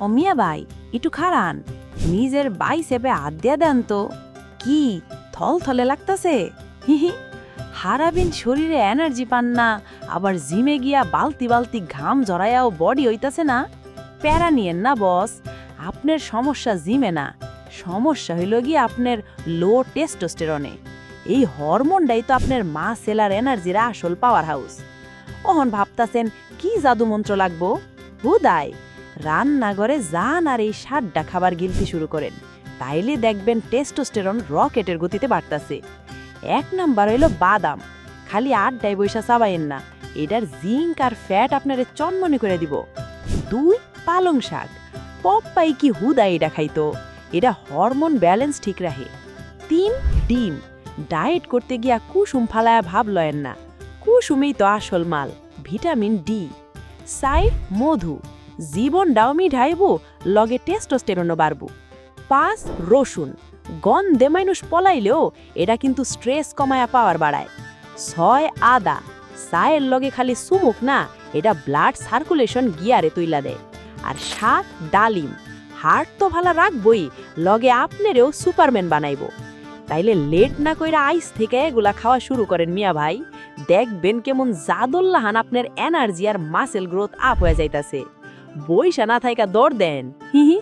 ও মিয়া ভাই একটু খারান, নিজের বাইসেপে হাত দিয়া দেন তো। কি থল থলে লাগতাছে? হিহি, হারাবিন শরীরে এনার্জি পান না, আবার জিমে গিয়া বালতি বালতি ঘাম জড়াইয়াও বডি হইতাছে না। প্যারা নিয়েন না বস, আপনার সমস্যা জিমে না, সমস্যা হইল গিয়ে আপনার লো টেস্টোস্টেরনে। এই হরমোনটাই তো আপনার মা সেলার এনার্জির আসল পাওয়ার হাউস। ওহন ভাবতাছেন কি জাদু মন্ত্র লাগবো? হুদাই রান্নাঘরে যান আর এই সাতটা খাবার গিলতে শুরু করেন, তাইলে দেখবেন টেস্টোস্টেরন রকেটের গতিতে বাড়তাছে। 1 নাম্বার হইল বাদাম, খালি আড্ডায় বৈশা চাবাইন না, এটার জিঙ্ক আর ফ্যাট আপনারে চনমনে করে দিব। 2 পালং শাক, পপ্পাই কি হুদা এটা খাইতো, এটা হরমোন ব্যালেন্স ঠিক রাখে। 3 ডিম, ডায়েট করতে গিয়া কুসুম ফালায়া ভাব লয়েন না, কুসুমেই তো আসল মাল, ভিটামিন ডি। 4 মধু, জীবনটাও মিঠাইবো, লগে টেস্টোস্টেরনও বাড়বো। 5 রসুন, গন্ধে মানুষ পলাইলেও এটা কিন্তু স্ট্রেস কমায়া পাওয়ার বাড়ায়। 6 আদা, চায়ের লগে খালি সুমুক না, এটা ব্লাড সার্কুলেশন গিয়ারে তুইলা দেয়। আর 7 ডালিম, হার্ট তো ভালো রাখবই, লগে আপনারেও সুপারম্যান বানাইবো। তাইলে লেট না কইরা আইস থেকে এগুলা খাওয়া শুরু করেন মিয়া ভাই, দেখবেন কেমন জাদুল্লাহান আপনার এনার্জি আর মাসেল গ্রোথ আপ হয়ে যাইতাছে। বইসা না থাইকা দৌড় দেন। হিহি।